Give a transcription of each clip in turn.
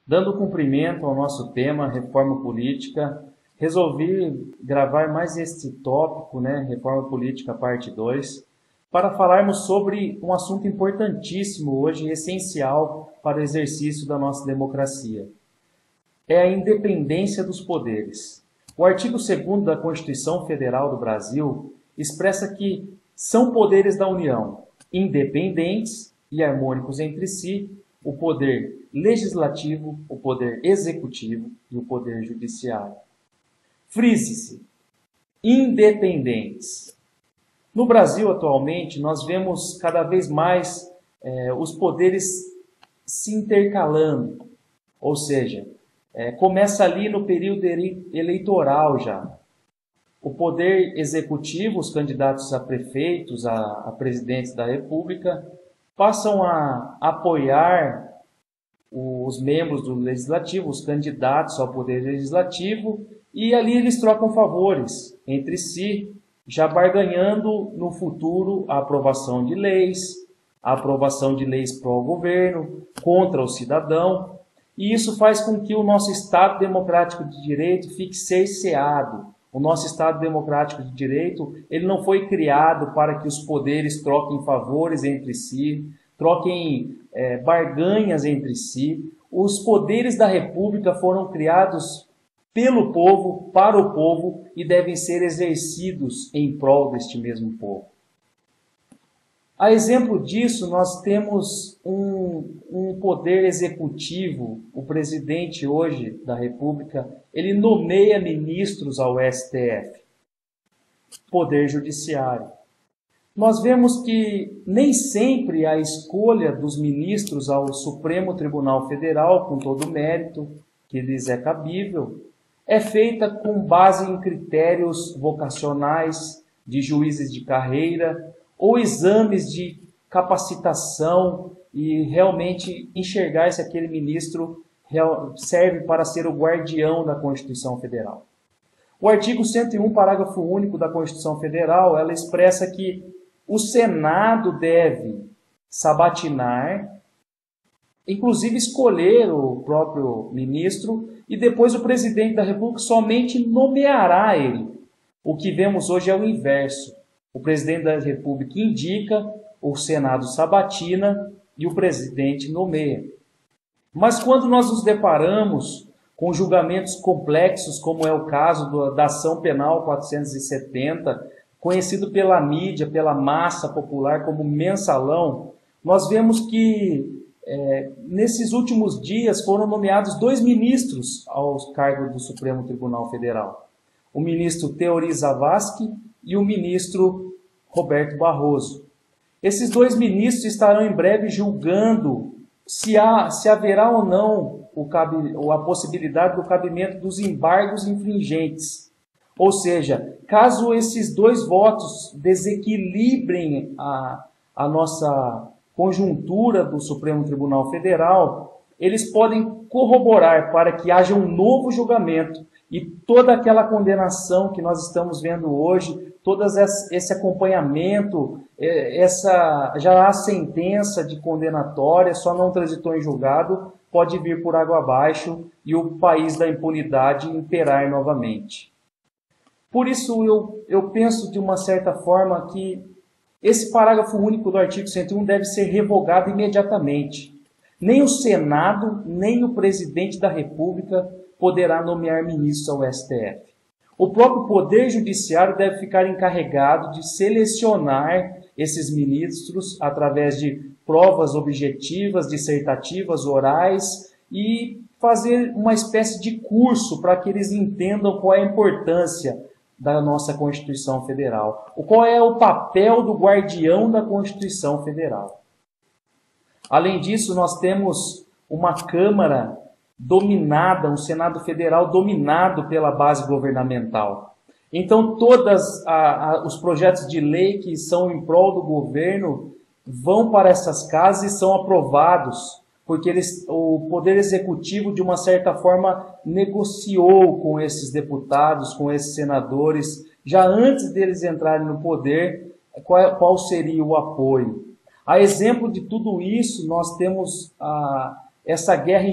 Dando cumprimento ao nosso tema, reforma política, resolvi gravar mais este tópico, reforma política parte 2, para falarmos sobre um assunto importantíssimo hoje, essencial para o exercício da nossa democracia. É a independência dos poderes. O artigo 2º da Constituição Federal do Brasil expressa que são poderes da União, independentes e harmônicos entre si, o poder legislativo, o poder executivo e o poder judiciário. Frise-se, independentes. No Brasil, atualmente, nós vemos cada vez mais os poderes se intercalando, ou seja, começa ali no período eleitoral já. O poder executivo, os candidatos a prefeitos, a presidentes da República, passam a apoiar os membros do Legislativo, os candidatos ao Poder Legislativo, e ali eles trocam favores entre si, já barganhando no futuro a aprovação de leis pró-governo, contra o cidadão, e isso faz com que o nosso Estado Democrático de Direito fique cerceado. O nosso Estado Democrático de Direito, ele não foi criado para que os poderes troquem favores entre si, troquem barganhas entre si. Os poderes da República foram criados pelo povo, para o povo, e devem ser exercidos em prol deste mesmo povo. A exemplo disso, nós temos um poder executivo. O presidente hoje da República, ele nomeia ministros ao STF, Poder Judiciário. Nós vemos que nem sempre a escolha dos ministros ao Supremo Tribunal Federal, com todo o mérito que lhes é cabível, é feita com base em critérios vocacionais de juízes de carreira, ou exames de capacitação e realmente enxergar se aquele ministro serve para ser o guardião da Constituição Federal. O artigo 101, parágrafo único da Constituição Federal, ela expressa que o Senado deve sabatinar, inclusive escolher o próprio ministro, e depois o presidente da República somente nomeará ele. O que vemos hoje é o inverso. O presidente da República indica, o Senado sabatina e o presidente nomeia. Mas quando nós nos deparamos com julgamentos complexos, como é o caso da Ação Penal 470, conhecido pela mídia, pela massa popular como mensalão, nós vemos que nesses últimos dias foram nomeados 2 ministros aos cargos do Supremo Tribunal Federal. O ministro Teori Zavascki e o ministro Roberto Barroso. Esses 2 ministros estarão em breve julgando se haverá ou não a possibilidade do cabimento dos embargos infringentes. Ou seja, caso esses 2 votos desequilibrem a nossa conjuntura do Supremo Tribunal Federal, eles podem corroborar para que haja um novo julgamento e toda aquela condenação que nós estamos vendo hoje, todo esse acompanhamento, já há sentença de condenatória, só não transitou em julgado, pode vir por água abaixo e o país da impunidade imperar novamente. Por isso eu penso de uma certa forma que esse parágrafo único do artigo 101 deve ser revogado imediatamente. Nem o Senado, nem o presidente da República poderá nomear ministros ao STF. O próprio Poder Judiciário deve ficar encarregado de selecionar esses ministros através de provas objetivas, dissertativas, orais e fazer uma espécie de curso para que eles entendam qual é a importância da nossa Constituição Federal, qual é o papel do guardião da Constituição Federal. Além disso, nós temos uma Câmara dominada, um Senado Federal dominado pela base governamental. Então, todos os projetos de lei que são em prol do governo vão para essas casas e são aprovados, porque o Poder Executivo, de uma certa forma, negociou com esses deputados, com esses senadores, já antes deles entrarem no poder, qual seria o apoio. A exemplo de tudo isso, nós temos essa guerra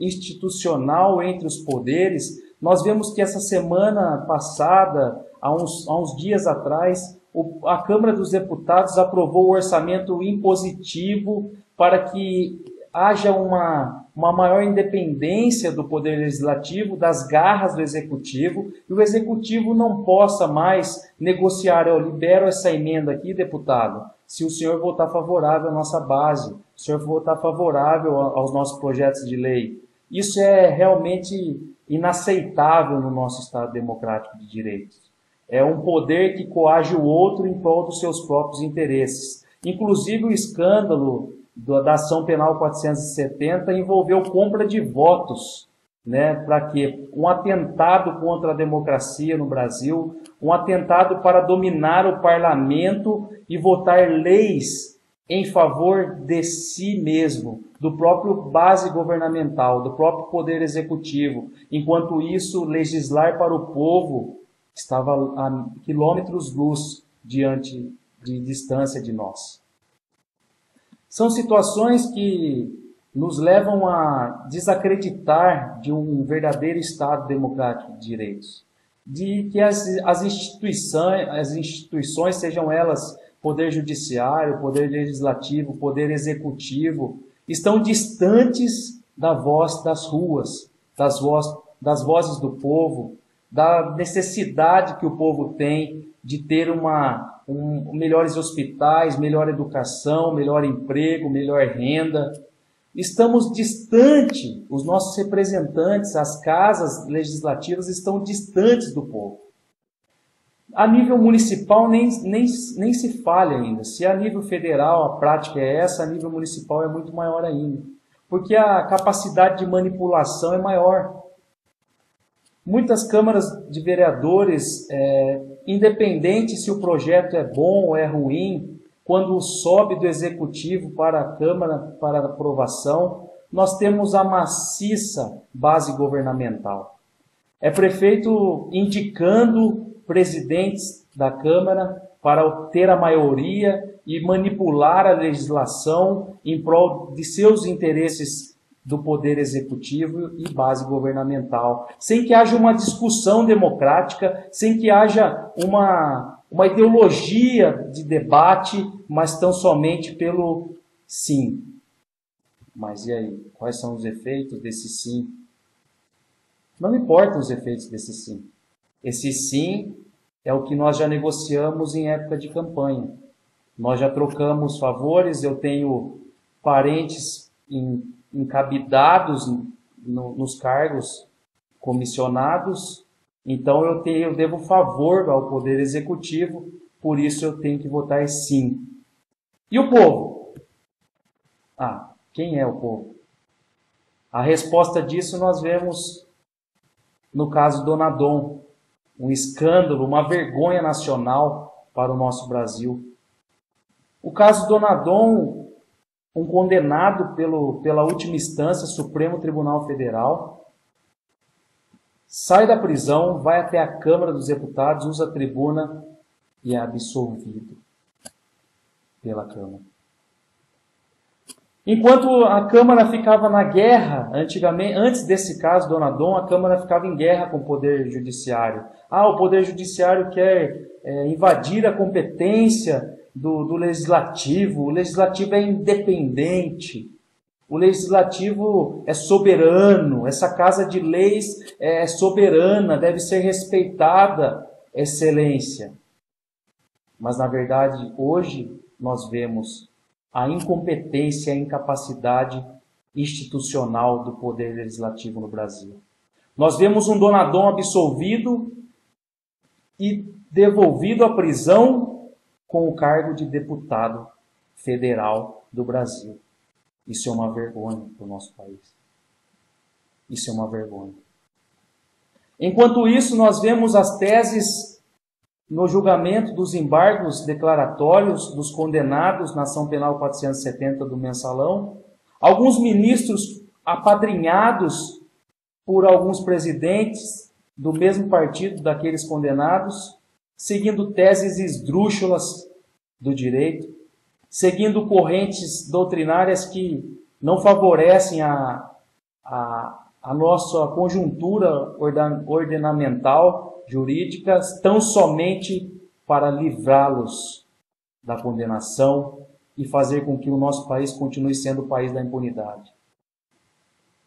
institucional entre os poderes, nós vemos que essa semana passada, há uns dias atrás, a Câmara dos Deputados aprovou o orçamento impositivo para que haja uma maior independência do Poder Legislativo, das garras do Executivo, e o Executivo não possa mais negociar. Eu libero essa emenda aqui, deputado, se o senhor votar favorável à nossa base, se o senhor votar favorável aos nossos projetos de lei. Isso é realmente inaceitável no nosso Estado democrático de direito. É um poder que coage o outro em prol dos seus próprios interesses. Inclusive o escândalo da ação penal 470 envolveu compra de votos, né? Para quê? Um atentado contra a democracia no Brasil, um atentado para dominar o parlamento e votar leis em favor de si mesmo, do próprio base governamental, do próprio poder executivo. Enquanto isso, legislar para o povo estava a quilômetros-luz de distância de nós. São situações que nos levam a desacreditar de um verdadeiro Estado democrático de direitos, de que as instituições, sejam elas poder judiciário, poder legislativo, poder executivo, estão distantes da voz das ruas, das vozes do povo, da necessidade que o povo tem de ter melhores hospitais, melhor educação, melhor emprego, melhor renda. Estamos distantes, os nossos representantes, as casas legislativas estão distantes do povo. A nível municipal nem se fala ainda. Se a nível federal a prática é essa, a nível municipal é muito maior ainda. Porque a capacidade de manipulação é maior. Muitas câmaras de vereadores, independente se o projeto é bom ou é ruim, quando sobe do executivo para a Câmara para aprovação, nós temos a maciça base governamental. É prefeito indicando presidentes da Câmara para ter a maioria e manipular a legislação em prol de seus interesses do poder executivo e base governamental, sem que haja uma discussão democrática, sem que haja uma ideologia de debate, mas tão somente pelo sim. Mas e aí? Quais são os efeitos desse sim? Não importam os efeitos desse sim. Esse sim é o que nós já negociamos em época de campanha. Nós já trocamos favores, eu tenho parentes encabidados nos cargos comissionados, então eu devo favor ao Poder Executivo, por isso eu tenho que votar sim. E o povo? Quem é o povo? A resposta disso nós vemos no caso Donadon, um escândalo, uma vergonha nacional para o nosso Brasil. O caso Donadon, um condenado pela última instância, Supremo Tribunal Federal, sai da prisão, vai até a Câmara dos Deputados, usa a tribuna e é absolvido pela Câmara. Enquanto a Câmara ficava na guerra, antigamente, antes desse caso, Donadon, a Câmara ficava em guerra com o Poder Judiciário. O Poder Judiciário quer invadir a competência do Legislativo. O Legislativo é independente. O Legislativo é soberano. Essa Casa de Leis é soberana, deve ser respeitada, Excelência. Mas, na verdade, hoje nós vemos a incompetência e a incapacidade institucional do Poder Legislativo no Brasil. Nós vemos um Donadon absolvido e devolvido à prisão com o cargo de deputado federal do Brasil. Isso é uma vergonha para o nosso país. Isso é uma vergonha. Enquanto isso, nós vemos as teses no julgamento dos embargos declaratórios dos condenados na ação penal 470 do Mensalão, alguns ministros apadrinhados por alguns presidentes do mesmo partido daqueles condenados, seguindo teses esdrúxulas do direito, seguindo correntes doutrinárias que não favorecem a nossa conjuntura ordenamental, jurídica, tão somente para livrá-los da condenação e fazer com que o nosso país continue sendo o país da impunidade.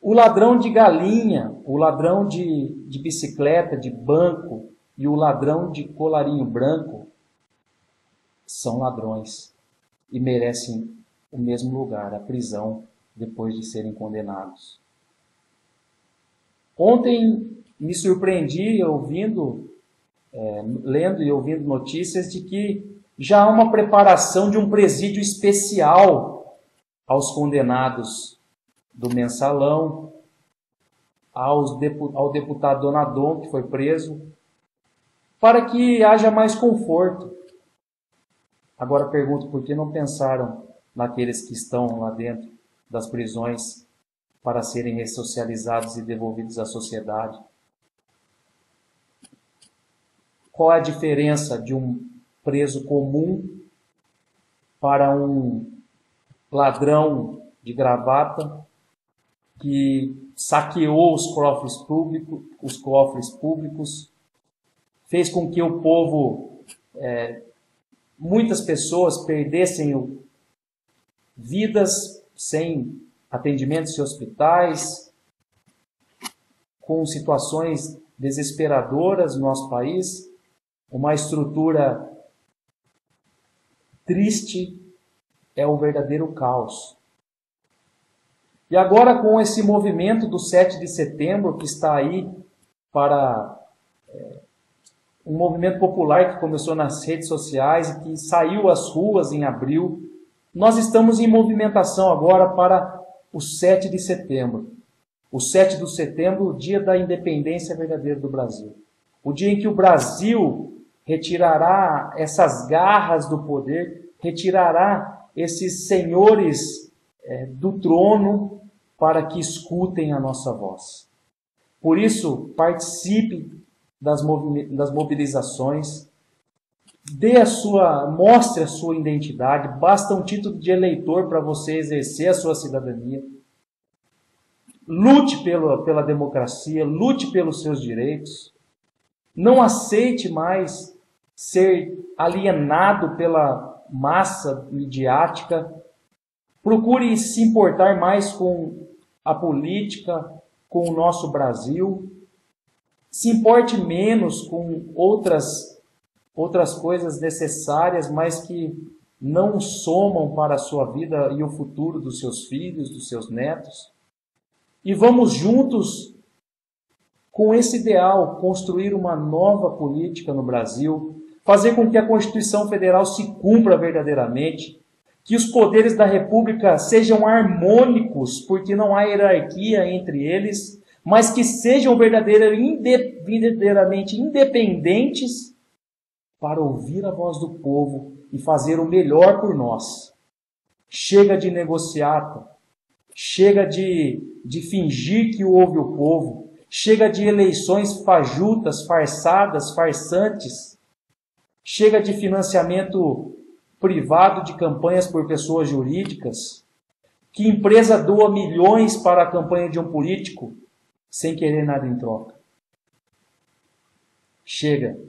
O ladrão de galinha, o ladrão de bicicleta, de banco e o ladrão de colarinho branco são ladrões e merecem o mesmo lugar, a prisão, depois de serem condenados. Ontem me surpreendi lendo e ouvindo notícias de que já há uma preparação de um presídio especial aos condenados do Mensalão, ao deputado Donadon, que foi preso, para que haja mais conforto. Agora pergunto, por que não pensaram naqueles que estão lá dentro das prisões para serem ressocializados e devolvidos à sociedade? Qual é a diferença de um preso comum para um ladrão de gravata que saqueou os cofres públicos, fez com que o povo, muitas pessoas perdessem vidas sem atendimentos em hospitais, com situações desesperadoras no nosso país, uma estrutura triste, é o verdadeiro caos. E agora, com esse movimento do 7 de setembro, que está aí para um movimento popular que começou nas redes sociais e que saiu às ruas em abril, nós estamos em movimentação agora para o 7 de setembro. O 7 de setembro, o dia da independência verdadeira do Brasil. O dia em que o Brasil retirará essas garras do poder, retirará esses senhores do trono para que escutem a nossa voz. Por isso, participe das mobilizações, mostre a sua identidade, basta um título de eleitor para você exercer a sua cidadania. Lute pela democracia, lute pelos seus direitos. Não aceite mais ser alienado pela massa midiática. Procure se importar mais com a política, com o nosso Brasil. Se importe menos com outras coisas necessárias, mas que não somam para a sua vida e o futuro dos seus filhos, dos seus netos. E vamos juntos, com esse ideal, construir uma nova política no Brasil, fazer com que a Constituição Federal se cumpra verdadeiramente, que os poderes da República sejam harmônicos, porque não há hierarquia entre eles, mas que sejam verdadeiramente independentes para ouvir a voz do povo e fazer o melhor por nós. Chega de negociata, chega de fingir que ouve o povo, chega de eleições fajutas, farsadas, farsantes, chega de financiamento privado de campanhas por pessoas jurídicas, que empresa doa milhões para a campanha de um político sem querer nada em troca. Chega.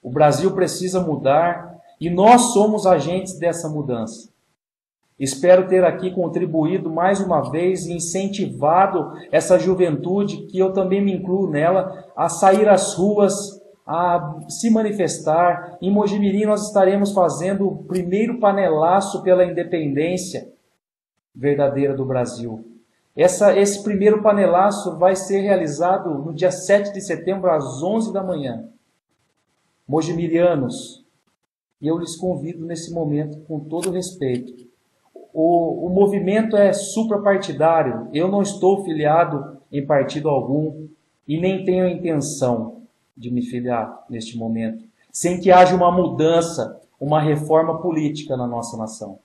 O Brasil precisa mudar e nós somos agentes dessa mudança. Espero ter aqui contribuído mais uma vez e incentivado essa juventude, que eu também me incluo nela, a sair às ruas, a se manifestar. Em Mojimirim nós estaremos fazendo o primeiro panelaço pela independência verdadeira do Brasil. Esse primeiro panelaço vai ser realizado no dia 7 de setembro, às 11 da manhã. Mojimirianos, e eu lhes convido nesse momento com todo respeito. O movimento é suprapartidário, eu não estou filiado em partido algum e nem tenho a intenção de me filiar neste momento, sem que haja uma mudança, uma reforma política na nossa nação.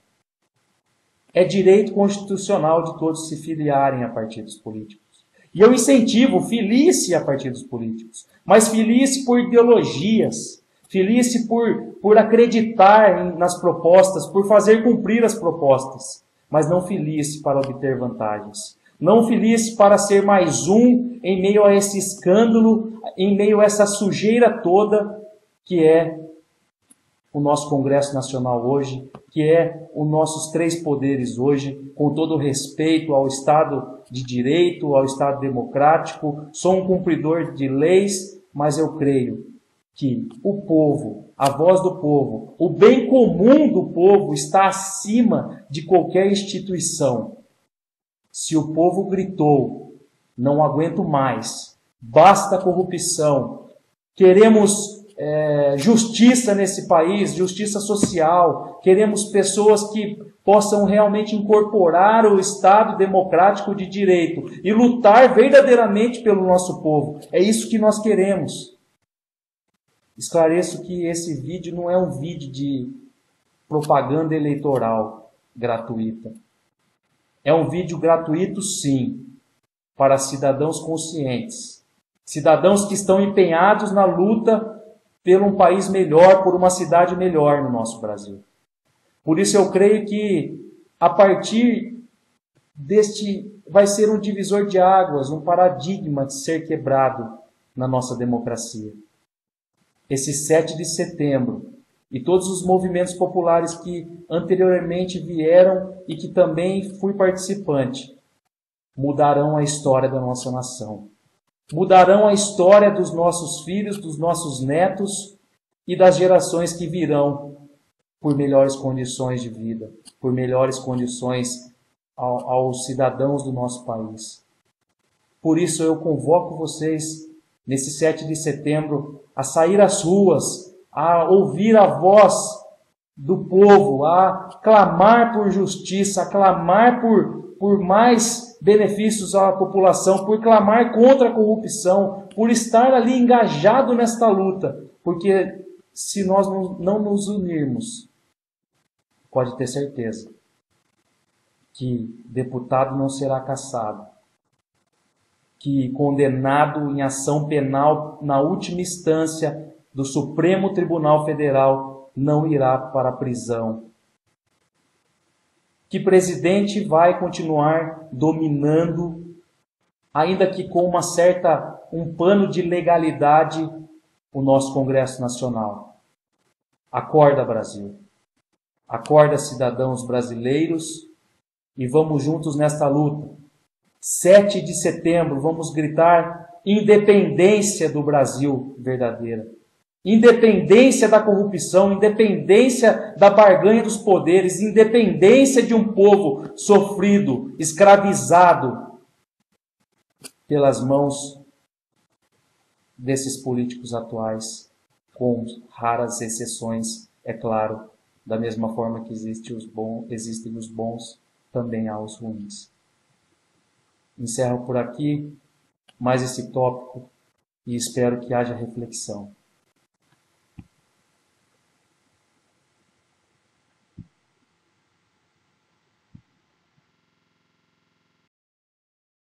É direito constitucional de todos se filiarem a partidos políticos. E eu incentivo, filie-se a partidos políticos, mas filie-se por ideologias, filie-se por acreditar nas propostas, por fazer cumprir as propostas. mas não filie-se para obter vantagens. Não filie-se para ser mais um em meio a esse escândalo, em meio a essa sujeira toda que é o nosso Congresso Nacional hoje, que é os nossos três poderes hoje, com todo o respeito ao Estado de Direito, ao Estado democrático. Sou um cumpridor de leis, mas eu creio que o povo, a voz do povo, o bem comum do povo está acima de qualquer instituição. Se o povo gritou, não aguento mais, basta a corrupção, queremos justiça nesse país, justiça social, queremos pessoas que possam realmente incorporar o Estado democrático de direito e lutar verdadeiramente pelo nosso povo. É isso que nós queremos. Esclareço que esse vídeo não é um vídeo de propaganda eleitoral gratuita. É um vídeo gratuito, sim, para cidadãos conscientes, cidadãos que estão empenhados na luta por um país melhor, por uma cidade melhor no nosso Brasil. Por isso eu creio que a partir deste vai ser um divisor de águas, um paradigma de ser quebrado na nossa democracia. Esse 7 de setembro e todos os movimentos populares que anteriormente vieram e que também fui participante, mudarão a história da nossa nação. Mudarão a história dos nossos filhos, dos nossos netos e das gerações que virão por melhores condições de vida, por melhores condições aos cidadãos do nosso país. Por isso eu convoco vocês, nesse 7 de setembro, a sair às ruas, a ouvir a voz do povo, a clamar por justiça, a clamar por mais benefícios à população, por clamar contra a corrupção, por estar ali engajado nesta luta. Porque se nós não nos unirmos, pode ter certeza que deputado não será cassado, que condenado em ação penal na última instância do Supremo Tribunal Federal não irá para a prisão, que presidente vai continuar dominando, ainda que com um pano de legalidade, o nosso Congresso Nacional. Acorda, Brasil. Acorda, cidadãos brasileiros, e vamos juntos nesta luta. 7 de setembro, vamos gritar independência do Brasil verdadeira. Independência da corrupção, independência da barganha dos poderes, independência de um povo sofrido, escravizado pelas mãos desses políticos atuais, com raras exceções, é claro, da mesma forma que existem os bons, também há os ruins. Encerro por aqui mais esse tópico e espero que haja reflexão.